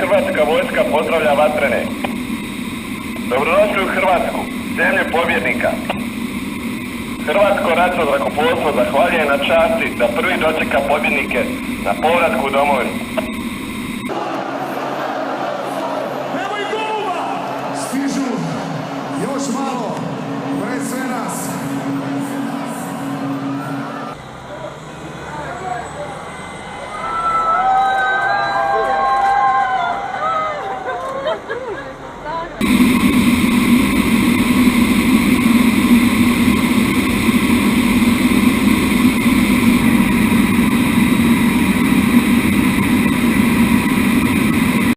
Hrvatska vojska pozdravlja vatrene. Dobrodošli u Hrvatsku, zemlju pobjednika. Hrvatsko ratno zrakoplovstvo zahvaljuje na časti da prvi dočeka pobjednike na povratku u domovinu.